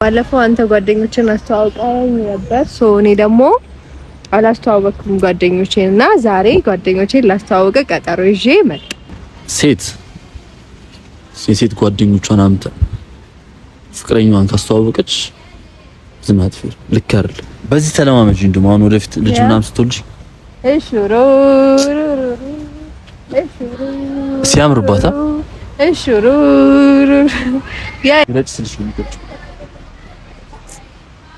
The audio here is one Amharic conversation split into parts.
ባለፈው አንተ ጓደኞችን አስተዋውቀኝ ነበር። እኔ ደግሞ አላስተዋወቅኩም ጓደኞቼንና ዛሬ ጓደኞቼን ላስተዋውቅ ቀጠሮ ይዤ መጣ። ሴት ጓደኞቿን አምጣ ፍቅረኛዋን ካስተዋወቀች ዝናት ፍር ልክ አይደል? በዚህ ተለማመጂ እንደው አሁን ወደፊት ልጅ ምናምን ስትወልጂ ሲያምርባታ ያ ረጭስልሽ ነው።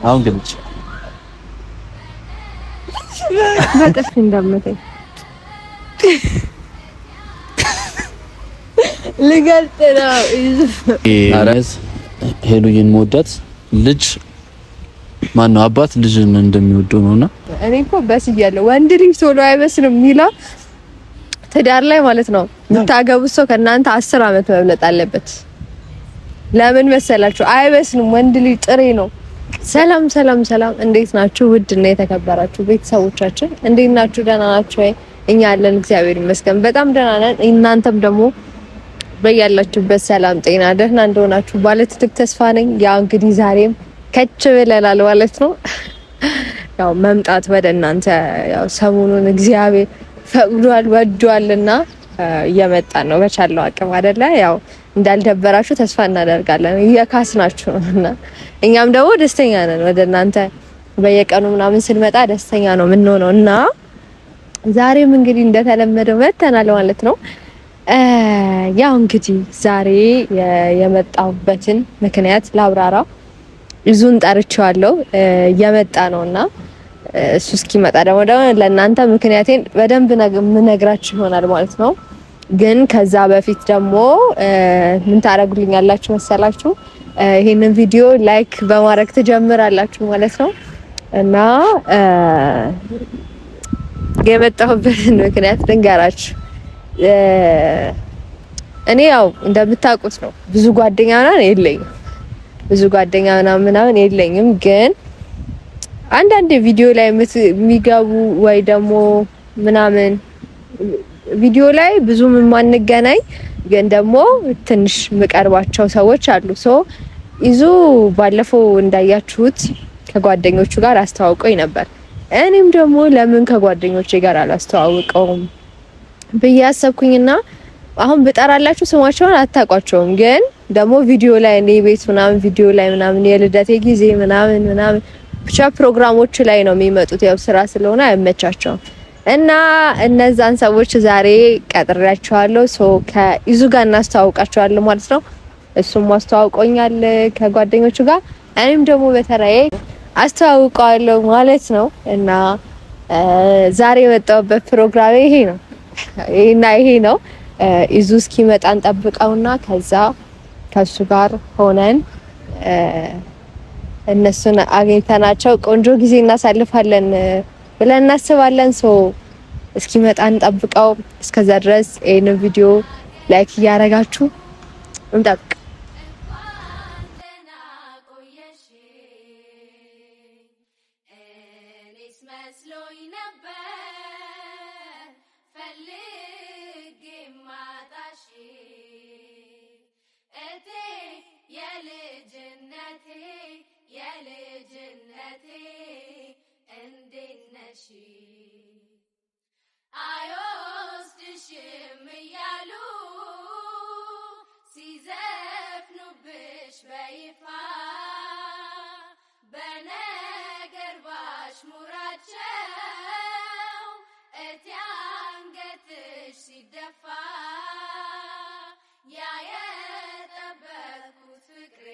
አሁን ግልጽ በጥፍ እንደምታይ ልገልጥ ነው። አራስ ሄሉዬን መወዳት ልጅ ማን ነው አባት ልጅን እንደሚወደው ነውና እኔ እኮ በስያለሁ ወንድ ልጅ ቶሎ አይበስልም ሚላ ትዳር ላይ ማለት ነው። የምታገቡት ሰው ከእናንተ 10 አመት መብለጥ አለበት። ለምን መሰላችሁ? አይበስልም። ወንድ ልጅ ጥሬ ነው። ሰላም ሰላም ሰላም፣ እንዴት ናችሁ? ውድና የተከበራችሁ ቤተሰቦቻችን እንዴት ናችሁ? ደህና ናችሁ ወይ? እኛ አለን እግዚአብሔር ይመስገን በጣም ደህና ነን። እናንተም ደግሞ በያላችሁበት ሰላም ጤና ደህና እንደሆናችሁ ባለ ትልቅ ተስፋ ነኝ። ያው እንግዲህ ዛሬም ከች ብለናል ማለት ነው። ያው መምጣት ወደ እናንተ ያው ሰሞኑን እግዚአብሔር ፈቅዷል ወዷልና እየመጣን ነው በቻለው አቅም አይደለ? ያው እንዳልደበራችሁ ተስፋ እናደርጋለን። እየካስናችሁ ነውና እኛም ደግሞ ደስተኛ ነን። ወደ እናንተ በየቀኑ ምናምን ስንመጣ ደስተኛ ነው የምንሆነው እና ዛሬም እንግዲህ እንደተለመደው መተናል ማለት ነው። ያው እንግዲህ ዛሬ የመጣሁበትን ምክንያት ላብራራ። ይዙን ጠርቼዋለሁ እየመጣ ነውና እሱ እስኪመጣ ደግሞ ለእናንተ ምክንያቴን በደንብ ምነግራችሁ ይሆናል ማለት ነው። ግን ከዛ በፊት ደግሞ ምን ታረጉልኛላችሁ መሰላችሁ? ይሄንን ቪዲዮ ላይክ በማድረግ ትጀምራላችሁ ማለት ነው እና የመጣሁበትን ምክንያት ልንገራችሁ። እኔ ያው እንደምታውቁት ነው ብዙ ጓደኛ ምናምን የለኝም ግን አንዳንድ ቪዲዮ ላይ የሚገቡ ወይ ደግሞ ምናምን ቪዲዮ ላይ ብዙም የማንገናኝ ግን ደግሞ ትንሽ ምቀርባቸው ሰዎች አሉ። ይዙ ባለፈው እንዳያችሁት ከጓደኞቹ ጋር አስተዋውቀኝ ነበር። እኔም ደግሞ ለምን ከጓደኞቼ ጋር አላስተዋውቀውም ብዬ አሰብኩኝና አሁን ብጠራላችሁ ስማቸውን አታውቋቸውም፣ ግን ደግሞ ቪዲዮ ላይ እኔ ቤት ምናምን ቪዲዮ ላይ ምናምን የልደቴ ጊዜ ምናምን ብቻ ፕሮግራሞች ላይ ነው የሚመጡት። ያው ስራ ስለሆነ አይመቻቸውም እና እነዛን ሰዎች ዛሬ ቀጥሬያቸዋለሁ። ከይዙ ጋር እናስተዋውቃቸዋለሁ ማለት ነው። እሱም አስተዋውቆኛል ከጓደኞቹ ጋር፣ እኔም ደግሞ በተራዬ አስተዋውቀዋለሁ ማለት ነው እና ዛሬ የመጣሁበት ፕሮግራም ይሄ ነው። ይዙ እስኪመጣ እንጠብቀውና ከዛ ከሱ ጋር ሆነን እነሱን አግኝተናቸው ቆንጆ ጊዜ እናሳልፋለን ብለን እናስባለን። እስኪመጣ እንጠብቀው። እስከዛ ድረስ ይሄንን ቪዲዮ ላይክ እያደረጋችሁ እንጠብቅ። የልጅነቴ እንዴት ነሽ አይወስድሽም እያሉ ሲዘፍኑብሽ በይፋ በነገር ባሽሙራቸው እቲ አንገትሽ ሲደፋ ያ የጠበቅኩት ፍቅሬ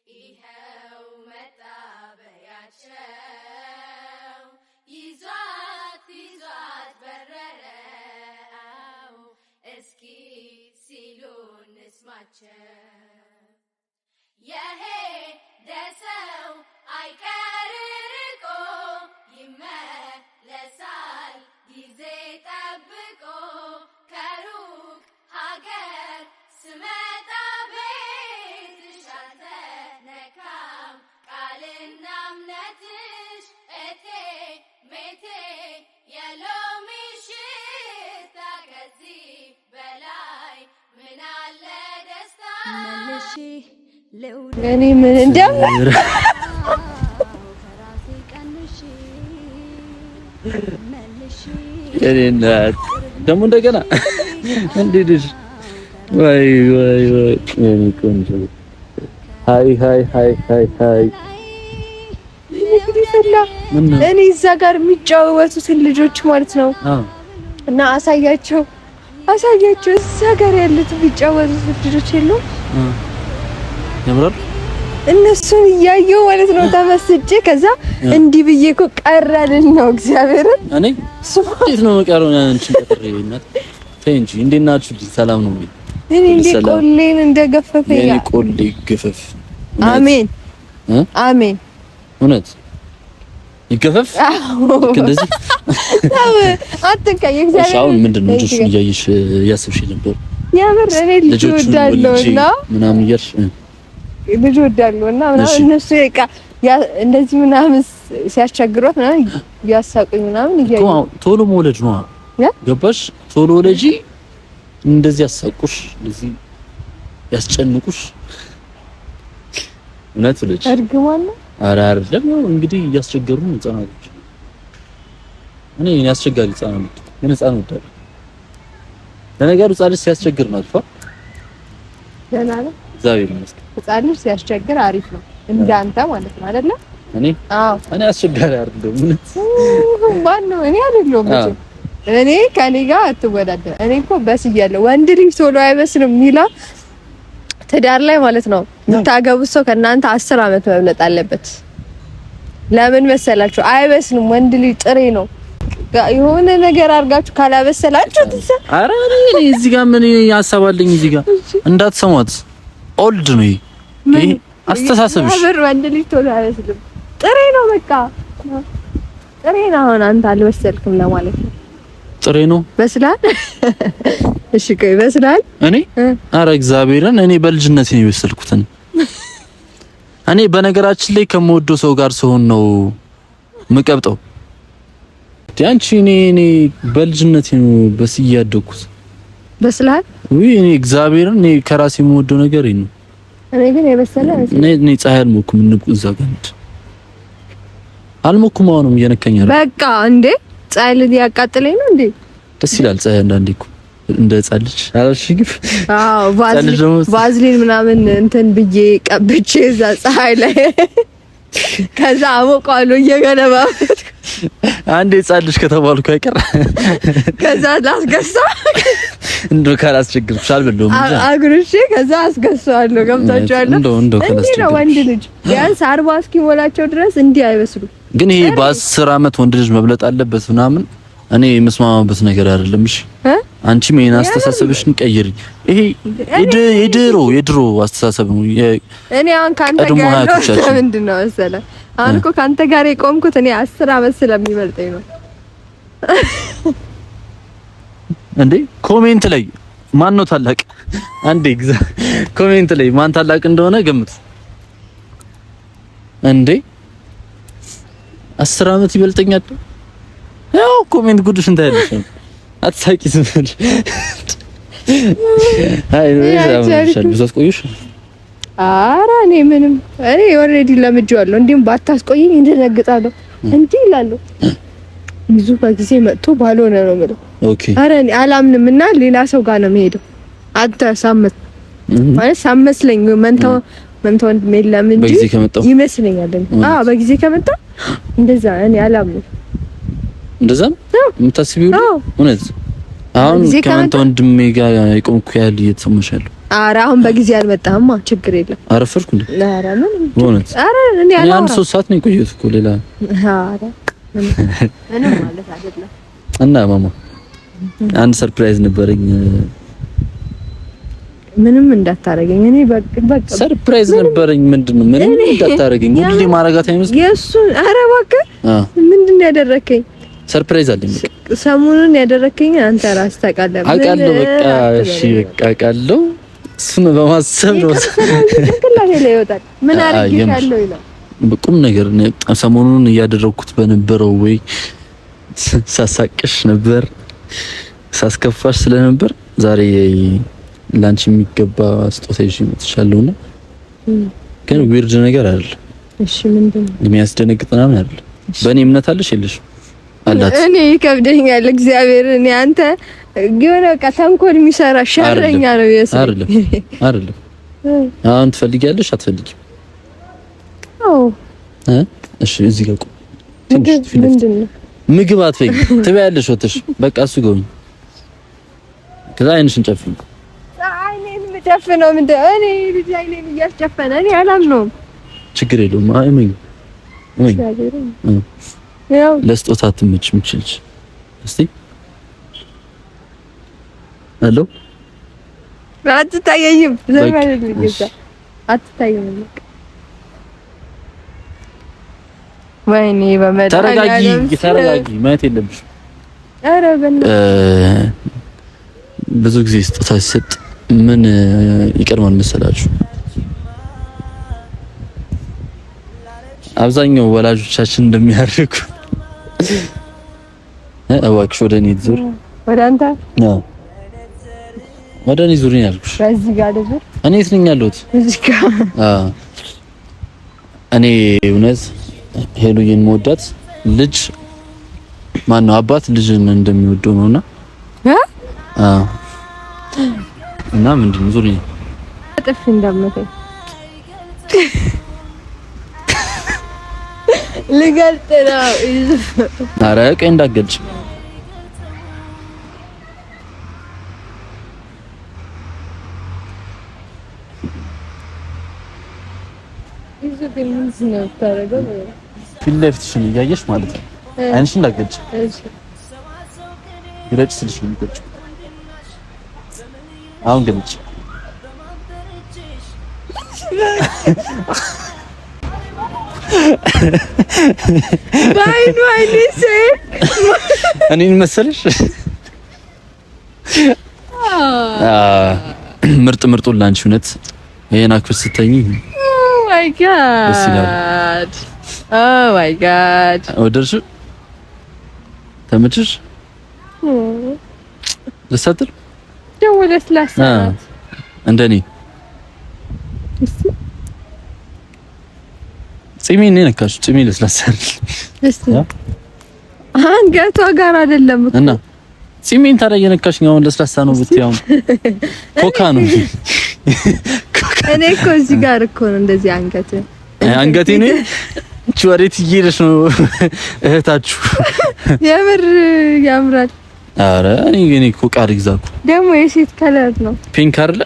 ይኸው መጣ በያቸው ይዟት በረረው እስኪ ሲሉ እንስማቸው። የሄደ ሰው አይቀር ርቆ ይመለሳል ጊዜ ጠብቆ ከሩቅ ሀገር ስመጣ ቤትሽ አልተነካም ቃልና እምነትሽ እቴ ሜቴ የሎሚ ሽታ ከዚህ በላይ ምን አለ ደስታ መልሺ እኔ ምን እንደምር እኔና ደግሞ እንደገና እንዴት ወይ እኔ ቆንጆ ሃይ እኔ እዛ ጋር የሚጫወቱትን ልጆች ማለት ነው እና አሳያቸው እዛ ጋር ያሉት የሚጫወቱት ልጆች የሉም ያምራል እነሱን እያየሁ ማለት ነው ተመስጬ ከዛ እንዲህ ብዬ እኮ ቀረልን ነው እግዚአብሔርን እኔ እንዴት ነው መቀረው አንቺ ከተረይናት ተንጂ እንዴት ናችሁ ሰላም ነው እኔ እንዴ ቆሌን እንደገፈፈኝ እኔ ቆሌ ገፈፍ አሜን አሜን እውነት ይገፈፍ እንደዚህ አትንካኝ እግዚአብሔር ሻው ምንድነው ልጅሽ እያየሽ ያስብሽ ነበር ያምር እኔ ልጅ ወዳለውና ምናምን እያልሽ ልጅ ወዳለውና ምናምን እነሱ በቃ እንደዚህ ምናምን ሲያስቸግሯት ምናምን ያሳቁኝ ምናምን እያየሁ ቶሎ መውለድ ነው ገባሽ ቶሎ ወለጂ እንደዚህ ያሳቁሽ እንደዚህ ያስጨንቁሽ እውነት ልጅ እርግማን ነው ኧረ አይደለም እንግዲህ እያስቸገሩ ነው ህፃናቶች እኔ ያስቸጋሪ ህፃናት ግን ህፃን ወዳለ ለነገሩ ህፃን ልጅ ሲያስቸግር ነው አልፋ ደህና ነው እግዚአብሔር ይመስገን ህፃን ልጅ ሲያስቸግር አሪፍ ነው እንዳንተ ማለት ነው አይደለ እኔ አስቸጋሪ አይደለም ምን ነው እኔ አይደለም እኔ ከኔ ጋር አትወዳደር እኔ እኮ በስያለሁ ወንድ ልጅ ቶሎ አይበስልም ሚላ ትዳር ላይ ማለት ነው የምታገቡት ሰው ከእናንተ 10 አመት መብለጥ አለበት ለምን መሰላችሁ አይበስልም ወንድ ልጅ ጥሬ ነው የሆነ ነገር አድርጋችሁ ካላበሰላችሁ ኧረ እኔ እዚህ ጋር ምን ያሳባልኝ እዚህ ጋር እንዳትሰማት ኦልድ ነው ይሄ አስተሳሰብሽ አብር ወንድ ልጅ ቶሎ አይበስልም ጥሬ ነው በቃ ጥሬ ነው አሁን አንተ አልበሰልክም ለማለት ነው ጥሬ ነው በስላል እሺ ቆይ በስላል እኔ ኧረ እግዚአብሔርን እኔ በልጅነቴ ነው የበሰልኩት እኔ በነገራችን ላይ ከመወደው ሰው ጋር ስሆን ነው ምቀብጠው ያንቺ እኔ በልጅነቴ ነው በስዬ ያደኩት በስላል ወይ እኔ እግዚአብሔርን እኔ ከራሴ የምወደው ነገር ነው እኔ ግን የበሰለ እኔ ፀሐይ አልሞኩም እዛ ጋር አልሞኩም አሁንም እየነከኝ አይደል በቃ እንዴ ፀሐይ ሊያቃጥለኝ ነው እንዴ ደስ ይላል ፀሐይ አንዳንዴ እኮ እንደ ጻልሽ አላልሽግፍ አዎ ቫዝሊን ምናምን እንትን ብዬ ቀብቼ እዛ ፀሐይ ላይ ከዛ አሞቃለሁ እየገለባበት አንዴ ጻልሽ ከተባልኩ አይቀር ከዛ ላስገሳ እንደው ካላስቸግርሽ አልበለውም እንጂ አግርሼ ከዛ አስገሳዋለሁ ገብታችኋል እንደው ካላስቸግርሽ ወንድ ልጅ ቢያንስ 40 እስኪሞላቸው ድረስ እንዲህ አይበስሉ ግን ይሄ በ10 አመት ወንድ ልጅ መብለጥ አለበት ምናምን እኔ መስማማበት ነገር አይደለም እሺ አንቺ ምን አስተሳሰብሽን ቀይሪ ይሄ የድሮ አስተሳሰብ ነው እኔ አሁን ካንተ ጋር ምንድነው መሰለህ አሁን እኮ ካንተ ጋር የቆምኩት እኔ 10 አመት ስለሚበልጠኝ ነው እንዴ ኮሜንት ላይ ማን ነው ታላቅ አንዴ ኮሜንት ላይ ማን ታላቅ እንደሆነ ገምት እንዴ 10 አመት ይበልጠኛል ያው ኮሜንት ጉድሽን ታያለሽ አትሳቂ ዝምል አይ ነው ብዙ አስቆይሽ ኧረ እኔ ምንም እኔ ኦሬዲ ለምጄዋለሁ እንዴም ባታስቆይኝ እንደነግጣለሁ እንዴ ይላልው ይዙ በጊዜ መጥቶ ባልሆነ ነው ማለት ኦኬ ኧረ እኔ አላምንምና ሌላ ሰው ጋር ነው የምሄደው አንተ ሳመት ማለት ሳመስለኝ መንተው ሜለም እንጂ ይመስለኛል አዎ በጊዜ ከመጣ እንደዛ እኔ አላምንም እንደዛ የምታስቢው እውነት አሁን ከአንተ ወንድሜ ጋር የቆምኩ ያህል እየተሰማሻለሁ ኧረ አሁን በጊዜ አልመጣህማ ችግር የለም አረፈርኩ እንዴ ኧረ ምን እውነት ኧረ እኔ አላውቅም አንድ 3 ሰዓት ነው የቆየሁት እኮ ሌላ ኧረ ምንም ማለት አይደለም እና ማማ አንድ ሰርፕራይዝ ነበረኝ ምንም እንዳታረገኝ እኔ በቃ ሰርፕራይዝ ነበረኝ ምንድነው ምንም እንዳታረገኝ ሁሌ ማረጋት አይመስልም የሱ ኧረ እባክህ ምንድነው ያደረከኝ ሰርፕራይዝ አለኝ ሰሞኑን ያደረከኝ አንተ ራስህ ታውቃለህ አውቃለሁ በቃ እሺ በቃ አውቃለሁ እሱን በማሰብ ነው ትክክለኛ ላይ ይወጣል ምን አርግሻለሁ ይላል በቁም ነገር ሰሞኑን እያደረኩት በነበረው ወይ ሳሳቅሽ ነበር ሳስከፋሽ ስለነበር ዛሬ ላንቺ የሚገባ ስጦታ ይዤ መጥቻለሁና ግን ዊርድ ነገር አይደለም። እሺ ምንድነው? የሚያስደነግጥ ምናምን አይደለም። በእኔ እምነት አለሽ የለሽ? አላት። እኔ ይከብደኛል። እግዚአብሔር እኔ አንተ ግን በቃ ተንኮል የሚሰራ ሸረኛ ነው የሰው አይደለም። አሁን ትፈልጊያለሽ አትፈልጊም? አዎ። እሺ እዚህ ጋር ቆይ። ምንድነው? ምግብ አትፈልጊ ትበያለሽ ወጥሽ። በቃ እሱ ጎኝ ከዛ አይንሽን ጨፍኝ። አይኔን የምጨፍነው ምንድነው? እኔ ልጅ አይኔን እያስጨፈነ እኔ አላምነውም። ችግር የለውም። አይመኝ ያው ለስጦታ ትምጭ ምችልሽ እስቲ አሎ አትታየኝም። ዘመን ልጅ አትታየኝም። ወይኔ በመድኃኒዓለም ተረጋጊ። ማየት የለብሽ። ኧረ በእናትህ ብዙ ጊዜ ስጦታ ሲሰጥ ምን ይቀርማል መሰላችሁ? አብዛኛው ወላጆቻችን እንደሚያደርጉ እባክሽ ወደ እኔ ዙር። ወደ አንተ? አዎ ወደ እኔ ዙር ያልኩሽ። በዚህ ጋር ዙር። እኔ የት ነኝ ያለሁት? እዚህ ጋር። አዎ እኔ እውነት ሄሉዬን መወዳት ልጅ ማነው አባት ልጅን እንደሚወደው ነውና አዎ እና ምንድነው ዙር ጥፊ እንደምታይ ልገልጥ ነው። ኧረ ቀይ እንዳትገልጭ። ፊት ለፊትሽን እያየሽ ማለት ነው። አይንሽን እንዳትገልጭ። ግለጭ ስልሽ ነው የምትገልጭው። አሁን ግለጭ። ባይኑ አይኔ እኔን መሰለሽ? ምርጥ ምርጡን ላንቺ እውነት ይሄን አክብር ስተኝ። ኦ ማይ ጋድ ኦ ማይ ጋድ ወደርሽ? ተመችሽ? ለሰጥር ደግሞ ለስላሳ እንደኔ ጺሜን ነካሽ? ጺሜ ለስላሳ እስቲ አንገቷ ጋር አይደለም እኮ እና ጺሜን ታዲያ እየነካሽ ነው። ለስላሳ ነው ብትያው ኮካ ነው። እኔ እኮ እዚህ ጋር እኮ ነው እንደዚህ አንገቴ ነው። እቺ ወዴት እየሄደሽ ነው እህታችሁ? የምር ያምራል። አረ እኔ ኮካ አድርግዛኩ ደግሞ የሴት ከለር ነው። ፒንክ አይደለ?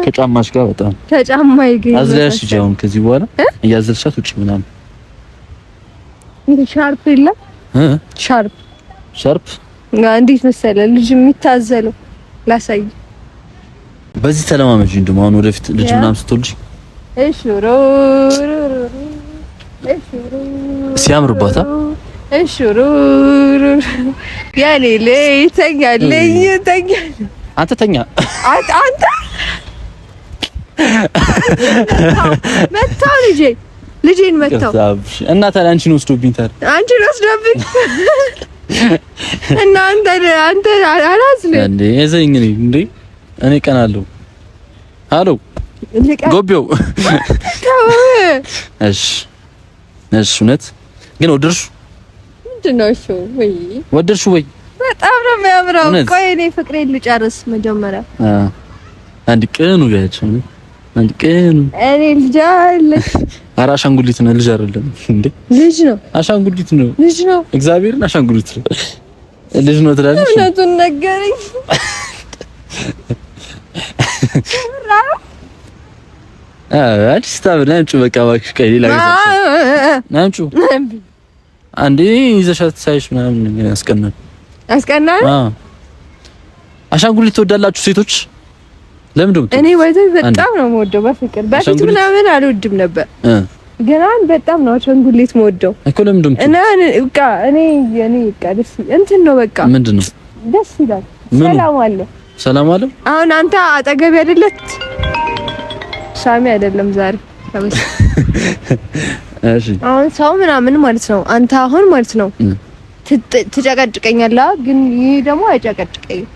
ከጫማሽ ጋር በጣም ከጫማ ይገኛል። አዝለሽ ጃውን ከዚህ በኋላ እያዘልሻት ውጪ ምናምን እንዴ ሻርፕ የለም? ሻርፕ እንዴት መሰለ ልጅ የሚታዘለው ላሳይ። በዚህ ተለማመጂ። እንደውም አሁን ወደፊት ልጅ ምናምን ስትወልጂ እሺ ሲያምርባታ እሺ ያኔ ለይተኛለኝ አንተ ተኛ አንተ መታው ልጄን መታው እና ታዲያ አንቺን ወስዶብኝ እና አንተ አላዝነ እንዴ እዘኝ እንዴ እኔ ቀናለሁ። አሎ ጎቤው እሺ እውነት ግን ወደድሽ? ምንድነው እሱ? ወይ ወደድሽ ወይ? በጣም ነው የሚያምረው። ቆይ እኔ ፍቅሬን ልጨርስ መጀመሪያ። አንድ ቀኑ ያቸው አንድ ቀኑ እኔ ልጅ አለ። ኧረ አሻንጉሊት ነው ልጅ አይደለም እንዴ? ልጅ ነው። አሻንጉሊት ነው። ልጅ ነው። እግዚአብሔርን አሻንጉሊት ነው። ልጅ ነው ትላለች። እውነቱን ነገረኝ። አዲስ ታብና አንቺ በቃ እባክሽ ቀይ ሌላ ናምጩ አንዴ ይዘሻት ሳይሽ ምናምን ያስቀናል። አሻንጉሊት ትወዳላችሁ ሴቶች? ለምንድን ነው? እኔ ወይዘይ በጣም ነው የምወደው በፍቅር። በፊት ምናምን አልወድም ነበር፣ ግን አሁን በጣም ነው አሻንጉሊት የምወደው እኮ። ለምንድን ነው? እኔ ደስ እንትን ነው በቃ። ምንድን ነው? ደስ ይላል። ሰላም አለ። አሁን አንተ አጠገብ አይደለች ሳሚ አይደለም ዛሬ እሺ። አሁን ሰው ምናምን ማለት ነው። አንተ አሁን ማለት ነው ትጨቀጭቀኛለህ፣ ግን ይሄ ደግሞ አይጨቀጭቀኝም፣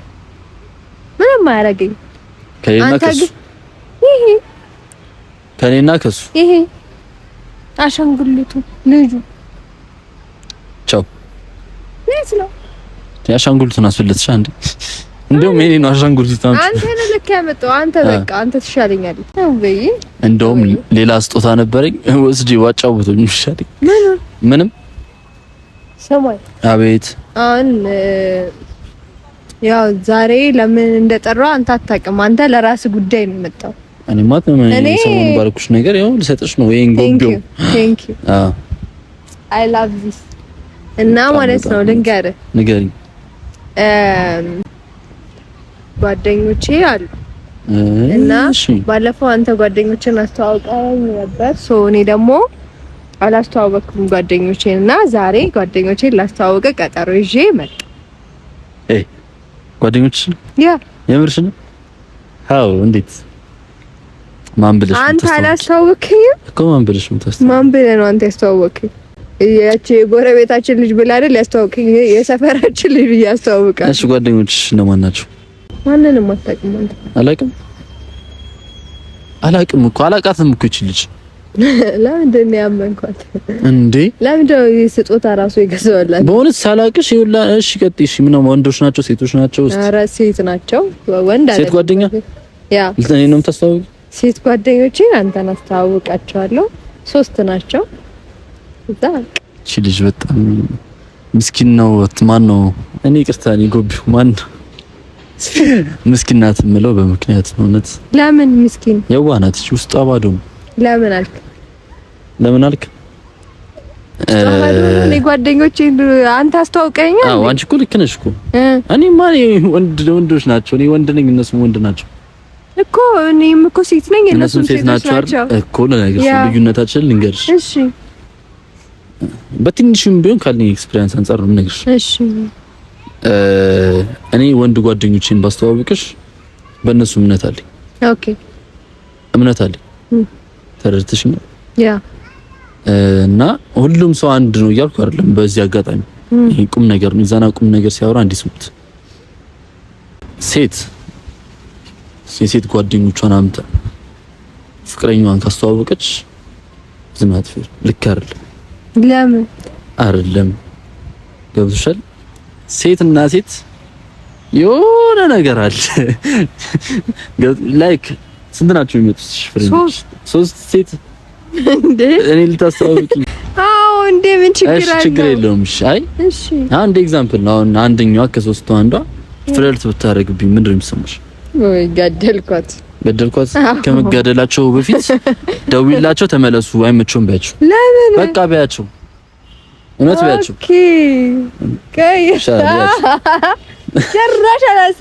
ምንም አያረገኝ። ከኔና ከሱ ይሄ አሻንጉሊቱ ልጁ ቻው ለስ ነው ያሻንጉሊቱን አስፈልጥሻ እንዴ? እንደውም እኔ ነው አሻንጉሊቱ አንተ ነህ ልክ ያመጣው አንተ በቃ አንተ ትሻለኛለህ ነው በይ። እንደውም ሌላ ስጦታ ነበረኝ ወስጄ ዋጫውቶኝ ይሻለኝ። ምንም ሰማይ አቤት ያው ዛሬ ለምን እንደጠራው አንተ አታውቅም። አንተ ለራስ ጉዳይ ነው የመጣው። እኔ ማለት ነው ሰሞኑን ባልኩሽ ነገር ያው ልሰጥሽ ነው ወይን ጎብዮ ቴንክ ዩ አይ ላቭ ዚስ እና ማለት ነው ልንገርህ ንገሪኝ ጓደኞቼ አሉ እና ባለፈው አንተ ጓደኞችን አስተዋውቀኝ ነበር። እኔ ደግሞ አላስተዋወቅኩም ጓደኞቼን እና ዛሬ ጓደኞቼን ላስተዋውቅ ቀጠሮ ይዤ መጣ። ጓደኞች ያ የምርሽ ነው? አዎ እንዴት ማን ብለሽ አንተ አላስተዋወቅኝም እኮ ማን ብለሽ ማን ብለህ ነው አንተ ያስተዋወቅኝ? ያቺ ጎረቤታችን ልጅ ብለህ አይደል ያስተዋወቅኝ? የሰፈራችን ልጅ ያስተዋወቃል። እሺ ጓደኞች እነማን ናቸው? ማንንም አታውቅም አንተ? አላውቅም እኮ አላውቃትም እኮ እቺ ልጅ። ለምንድን ነው ያመንኳት እንዴ? ለምንድን ነው ስጦታ ራሱ ይገዛውላት? በእውነት ሳላውቅሽ ይውላ። እሺ ቀጥይ። እሺ ምን ወንዶች ናቸው ሴቶች ናቸው? ኧረ ሴት ናቸው። ወንድ አይደለም። ሴት ጓደኛ ያ እኔ ነው የምታስተዋውቂ? ሴት ጓደኞቼን አንተን አስተዋውቃቸዋለሁ። 3 ናቸው። እዛ እቺ ልጅ በጣም ምስኪን ነው። ማን ነው? እኔ ይቅርታ እኔ ጎቢው ማን ነው? ምስኪን ናት የምለው በምክንያት ነው። እውነት ለምን ምስኪን? የዋህ ናት እቺ ውስጧ ባዶ ነው። ለምን አልክ? እኔ ጓደኞቼን አንተ አስተዋውቀኛል። አዎ አንቺ እኮ ልክ ነሽ እኮ። እኔ ማን ወንዶች ናቸው። እኔ ወንድ ነኝ እነሱም ወንድ ናቸው እኮ። እኔም እኮ ሴት ነኝ እነሱም ሴት ናቸው እኮ። ለነገርሽ ልዩነታችን ልንገርሽ። እሺ በትንሹም ቢሆን ካለኝ ኤክስፒሪየንስ አንፃር ነው የምነግርሽ። እሺ እኔ ወንድ ጓደኞቼን ባስተዋውቅሽ በእነሱ እምነት አለኝ። ኦኬ እምነት አለኝ። ተረድተሽኛል? ያ እና ሁሉም ሰው አንድ ነው እያልኩ አይደለም። በዚህ አጋጣሚ ይሄ ቁም ነገር ነው። ይዛና ቁም ነገር ሲያወራ እንዲስሙት ሴት ጓደኞቿን አምጣ ፍቅረኛዋን ካስተዋወቀች ዝናት ልክ አይደለም። ለምን አይደለም? ገብቶሻል? ሴትና ሴት የሆነ ነገር አለ። ላይክ ስንት ናቸው የሚመጡት? ሶስት ሴት እንዴ? እኔ ልታስተዋውቂኝ? አዎ እንዴ ምን ችግር አለ? እሺ ችግር የለውም። እሺ አይ እሺ አንድ ኤግዛምፕል ነው። አሁን አንደኛዋ ከሶስቱ አንዷ ፍለርት ብታረግብኝ ምንድነው የሚሰማሽ? ወይ ገደልኳት። ከመገደላቸው በፊት ደውይላቸው፣ ተመለሱ፣ አይመቸውም ቢያቸው። ለምን በቃ ቢያቸው፣ እውነት ቢያቸው። ኦኬ ከይሻ ጨራሽ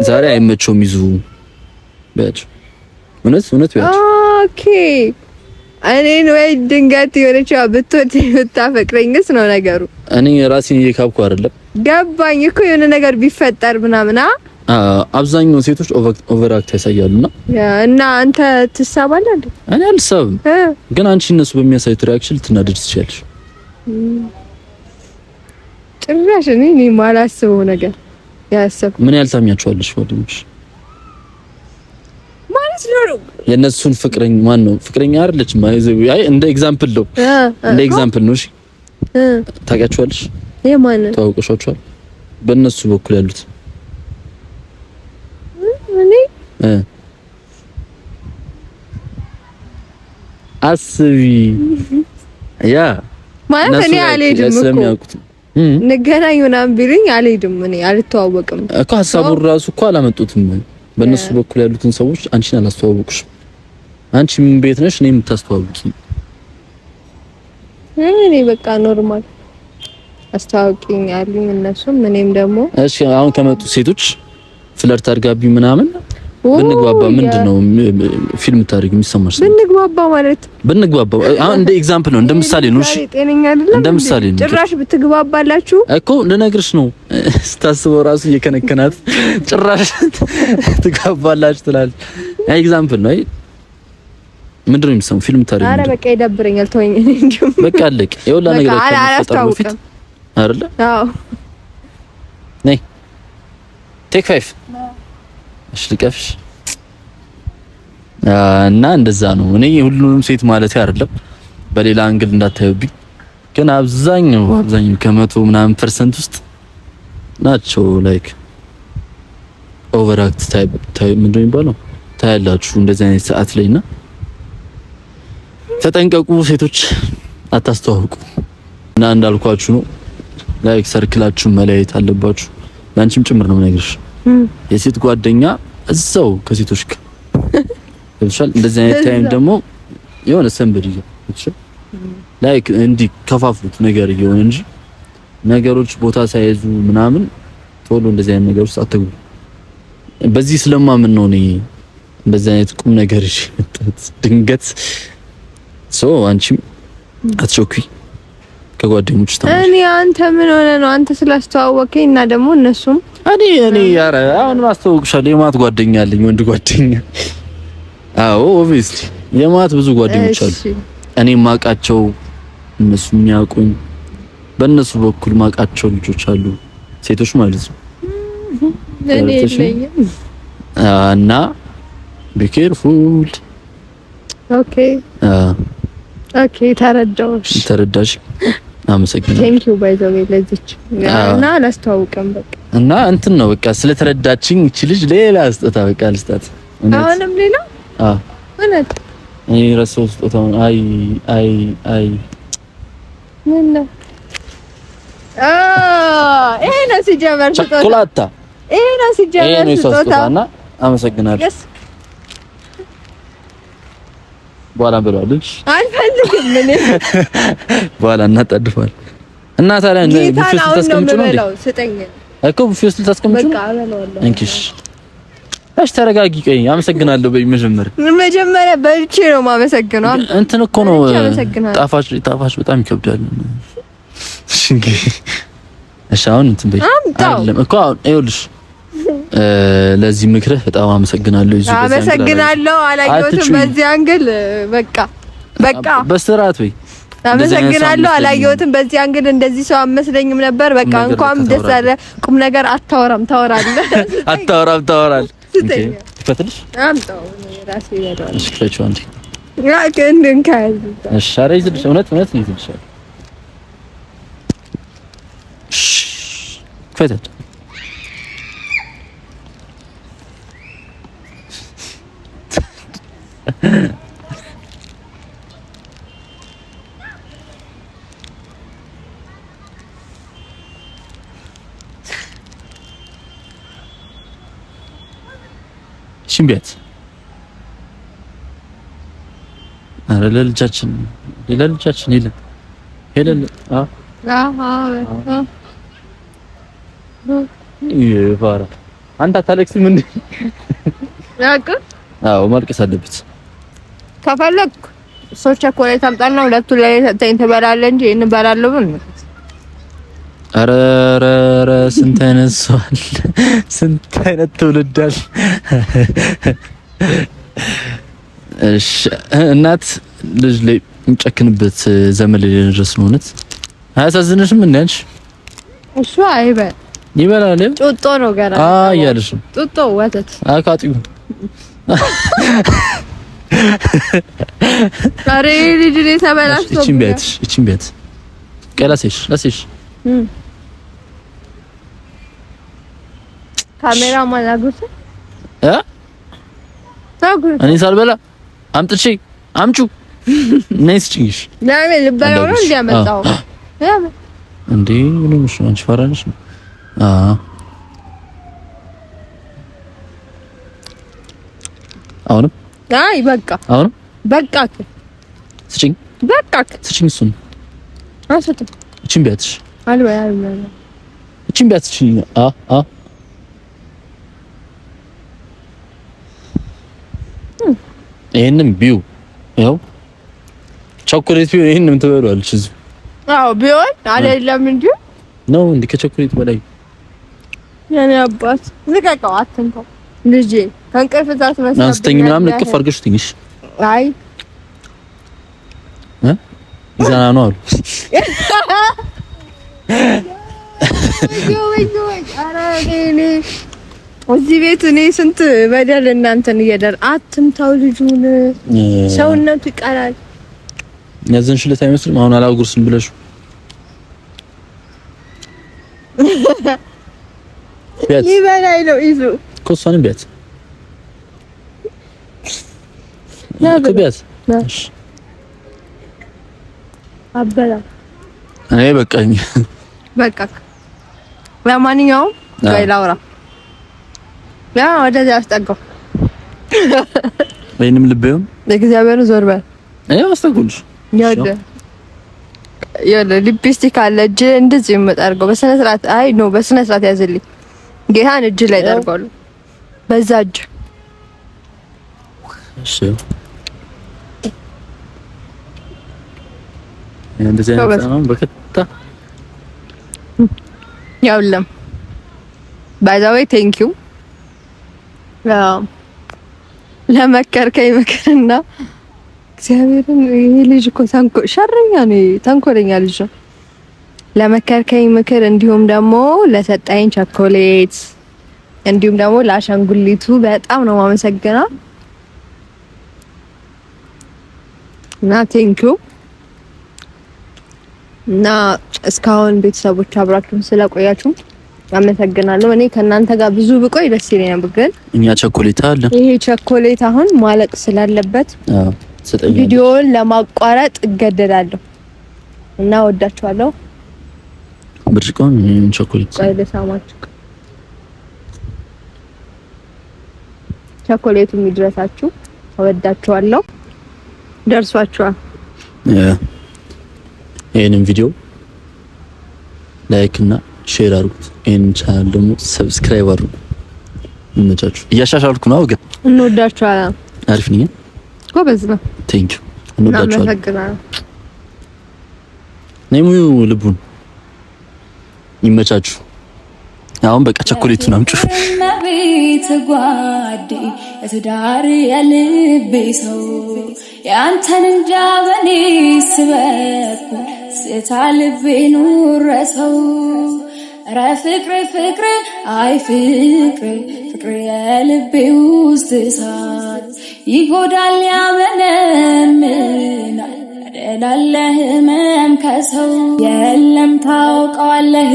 ዛሬ አይመቸውም ይዙ ቢያቸው፣ እውነት ቢያቸው። ኦኬ እኔን ወይ ድንገት የሆነች ብትወድ ብታፈቅረኝስ ነው ነገሩ። እኔ ራሴን እየካብኩ አይደለም። ገባኝ እኮ የሆነ ነገር ቢፈጠር ምናምን አብዛኛው ሴቶች ኦቨር አክት ያሳያሉና እና አንተ ትሳባለህ እንዴ? እኔ አልሳብም፣ ግን አንቺ እነሱ በሚያሳዩት ሪአክሽን ልትናደድ ትችያለሽ። ጭራሽ እኔ ማላስበው ነገር ያሰብ ምን ያልታሚያቸዋለሽ ጓደኞች ማለት ነው። የነሱን ፍቅረኛ ማን ነው? ፍቅረኛ አይደለች ማለት አይ እንደ ኤግዛምፕል ነው፣ እንደ ኤግዛምፕል ነው። እሺ ታውቂያቸዋለሽ? የማን ታውቀሻቸዋል? በእነሱ በኩል ያሉት አስቢ ያ ማለት እኔ አልሄድም እኮ ንገናኝ ምናምን ቢሉኝ አልሄድም። እኔ አልተዋወቅም እኮ ሀሳቡን ራሱ እኮ አላመጡትም። በእነሱ በኩል ያሉትን ሰዎች አንቺን አላስተዋወቁሽም። አንቺ ምን ቤት ነሽ? እኔ የምታስተዋውቂ እኔ በቃ ኖርማል አስተዋውቂኝ አሉኝ እነሱም እኔም ደግሞ እሺ። አሁን ከመጡ ሴቶች ፍለርት አድርጋቢ ምናምን ብንግባባ ምንድነው ፊልም ታሪክ የሚሰማሽ? ብንግባባ ማለት ብንግባባ አሁን እንደ ኤግዛምፕል ነው፣ እንደ ምሳሌ ነው። እሺ ጤነኛ አይደለም፣ እንደ ምሳሌ ነው። ጭራሽ ብትግባባላችሁ እኮ ልነግርሽ ነው። ስታስበው ራሱ እየከነከናት ጭራሽ ትግባባላችሁ ትላለች። ኤግዛምፕል ነው። ምንድነው የሚሰማው? ፊልም ታሪክ ነው። ኧረ በቃ ይደብረኛል፣ ተወኝ። እንዲሁም በቃ አለቅ የውላ ነገር ከመፈጠሩ በፊት አይደለ? አዎ ነይ ቴክ 5 እሺ ልቀፍሽ እና እንደዛ ነው። እኔ ሁሉንም ሴት ማለት አይደለም፣ በሌላ አንግል እንዳታዩብኝ። ግን አብዛኛው ከመቶ ምናምን % ውስጥ ናቸው ላይክ ኦቨርአክት ታይፕ ምንድነው የሚባለው ታያላችሁ እንደዚህ አይነት ሰዓት ላይና ተጠንቀቁ ሴቶች፣ አታስተዋውቁ። እና እንዳልኳችሁ ነው ላይክ ሰርክላችሁን መለየት አለባችሁ። ላንቺም ጭምር ነው የምነግርሽ። የሴት ጓደኛ እዛው ከሴቶች ጋር ይችላል። እንደዚህ አይነት ታይም ደግሞ የሆነ ሰንበድ ይችላል ላይክ እንዲ ከፋፍሉት ነገር ይሆን እንጂ ነገሮች ቦታ ሳይዙ ምናምን ቶሎ እንደዚህ አይነት ነገር ውስጥ አትግቡ። በዚህ ስለማምን ነው እኔ እንደዚህ አይነት ቁም ነገር እሺ ድንገት አንቺም አትቾኩኝ ከጓደኞች ተማሪ። እኔ አንተ ምን ሆነ ነው አንተ ስላስተዋወቀኝ እና ደግሞ እነሱም እኔ ያረ አሁን ማስተዋወቅሻለሁ። የማት ጓደኛ አለኝ ወንድ ጓደኛ። አዎ ኦብቪስሊ የማት ብዙ ጓደኞች አሉ። እኔ ማቃቸው እነሱ የሚያውቁኝ በእነሱ በኩል ማቃቸው ልጆች አሉ፣ ሴቶች ማለት ነው። እኔ ለኝም እና ቢ ኬርፉል። ኦኬ ተረዳሽ። አመሰግናለሁ። ቴንክ ዩ ባይ ዘ ዌይ ለዚች እና አላስተዋውቅም በቃ እና እንትን ነው በቃ ስለተረዳችኝ እቺ ልጅ ሌላ ስጦታ በቃ ልስጣት። አሁንም ሌላ እውነት እኔ ረሳሁ ስጦታውን። አይ ምን ነው ይሄ ነው ሲጀመር ስጦታ ቸኮላታ። ይሄ ነው ሲጀመር ስጦታና አመሰግናለሁ። በኋላ በሏልሽ አልፈልግም ምን በኋላ እናጣድፋለን። እና ታዲያ እንደ ቡፌ ውስጥ ታስቀምጪ ነው እንዴ? ስጠኝ እኮ ቡፌ ውስጥ ታስቀምጪ ነው። በቃ አበላዋለሁ። እንኪሽ እሺ፣ ተረጋጊ። ቆይ አመሰግናለሁ በይ። መጀመሪያ በልቼ ነው ማመሰግነው። እንትን እኮ ነው ጣፋጭ በጣም ይከብዳል። እሺ እንግዲህ እሺ፣ አሁን እንትን በይ አይደለም እኮ አሁን ይኸውልሽ ለዚህ ምክርህ በጣም አመሰግናለሁ። አመሰግናለሁ። አላየሁትም በዚህ አንግል። በቃ በስርዓት ወይ አመሰግናለሁ። አላየሁትም በዚህ አንግል። እንደዚህ ሰው አመስለኝም ነበር። በቃ እንኳን ደስ አለ። ቁም ነገር አታወራም፣ ታወራለህ። ታወራለህ። ኦኬ ይፈትልሽ። አምጣው ራሴ ይወዳል። እሺ ፈጭው አንዴ ያከንደን ካል እሺ፣ ኧረ ይዝልሽ። እውነት ይዝልሻል። እሺ ፈትል ሽምቢያት አረ ለልጃችን ሄለን ይፋራ አንተ አታለቅስም እንዴ? አዎ ማልቀስ አለበት። ከፈለክ ቸኮሌት አምጣና ሁለቱ ላይ ሰጠኝ ትበላለህ እንጂ እንበላለሁ ምን አረ ስንት አይነት ሰው አለ፣ ስንት አይነት ትውልድ አለ። እሺ እናት ልጅ ላይ የሚጨክንበት ዘመን ላይ ደረስ ነው። እውነት አያሳዝንሽም? እንዴ አንቺ እሱ ይበላል ጡጦ ነው ገና እያለሽ ነው። ጡጦ ወተት አካጥዩ አሬ ልጅ ላይ ተበላሽቶ እቺን ቤት ቀላሴሽ ካሜራ ማላጉስ እኔ ሳልበላ አምጩ ነይስ ጭንሽ ለምን ልበላው ነው እንዲያመጣው እንዴ ምንም እሺ አንቺ ፈራንሽ ነው አሁንም አይ በቃ ስጭኝ እሱን አሰጥ እቺን ቢያትሽ አልበያ እቺን ቢያትሽ ይሄንን ቢው ያው ቾኮሌት ቢው ይሄንን ትበሏለች እዚህ አዎ ቢሆን አይደለም እንዴ ነው እንዴ ከቾኮሌት በላይ የኔ አባት ልቀቀው አትንከው ልጄ ከእንቅልፍ ታስነሳ አንስተኝ ምናምን እቅፍ አድርገሽ ትንሽ አይ ይዛና ነው አሉ እዚህ ቤት እኔ ስንት በደል እናንተን እየደር አትምታው ልጁን ሰውነቱ ይቀራል። ያዘንሽለት አይመስልም? አሁን አላጉርስም ብለሽ ይበላይ ነው ይዙ ኮሷንም ቢያት ቢያት አበላ እኔ በቃኝ በቃ ለማንኛውም ላውራ ያ ወደዚህ አስጠጋው ወይንም ልቤም ለእግዚአብሔር ዞር በል አስጠጉልሽ ያለ ሊፕስቲክ አለ እጅ እንደዚህ የምጠርገው በስነ ስርዓት አይ ኖ በስነ ስርዓት ያዝልኝ ጌታን እጅ ላይ ጠርገዋል በዛ እጅ እሺ እንደዚህ አይነት በከታ ያውለም by the way thank you ለመከርከኝ ምክርና እግዚአብሔርን ይሄ ልጅ እኮ ሸረኛ ነው ተንኮለኛ ልጅ ነው። ለመከርከኝ ምክር እንዲሁም ደግሞ ለሰጣኝ ቸኮሌት እንዲሁም ደግሞ ለአሻንጉሊቱ በጣም ነው ማመሰግነው እና ቴንክ ዩ እና እስካሁን ቤተሰቦች አብራችሁን ስለቆያችሁ አመሰግናለሁ። እኔ ከናንተ ጋር ብዙ ብቆይ ደስ ይለኛል፣ ግን እኛ ቸኮሌት አለ ይሄ ቸኮሌት አሁን ማለቅ ስላለበት ቪዲዮውን ለማቋረጥ እገደዳለሁ እና ወዳችኋለሁ። ብርጭቆን ቸኮሌት ለሳማችሁ ቸኮሌቱ የሚድረሳችሁ ወዳችኋለሁ። ደርሷችኋል። ይሄንን ቪዲዮ ላይክ እና ሼር አድርጉት። ይሄንን ቻናል ደግሞ ሰብስክራይብ አድርጉ። እንመቻችሁ። እያሻሻልኩ ነው ግን እንወዳችኋለን። አሪፍ ነኝ። ጎበዝ ነው። ቴንክ ዩ። እንወዳችኋለን። ነይሙ ልቡን ይመቻችሁ። አሁን በቃ ቸኮሌቱን አምጪ። ነብይት ጓዴ እትዳር የልቤ ሰው ያንተን እንጃ በኔ ስበኩ ስታ ልቤ ኑረሰው ረ ፍቅር አይ ፍቅር የልቤ ውስጥ እሳት ይጎዳል ያመነምናል ያደላለህ ህመም ከሰው የለም ታውቀዋለህ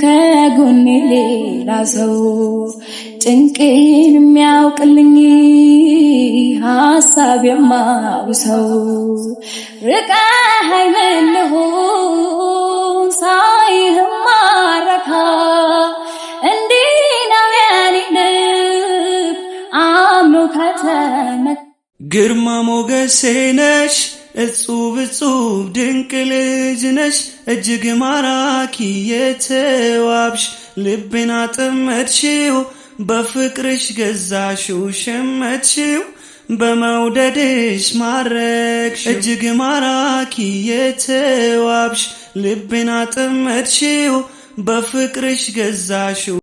ከጎኔ ሌላ ሰው ጭንቄን የሚያውቅልኝ ሀሳብ የማውሰው ርቀህ አይመልሁን ሳይህም ማረካ እንዲህ ነው የኔ ልብ አምኖ ከተመካ ግርማ ሞገሴ ነሽ እጹብ ድንቅ ልጅ ነሽ እጅግ ማራኪ የተዋብሽ ልቤን አጠመድሽው በፍቅርሽ ገዛሽው ሸመትሽው በመውደድሽ ማረክሽ እጅግ ማራኪ የተዋብሽ ልቤን አጠመድሽው በፍቅርሽ ገዛሽው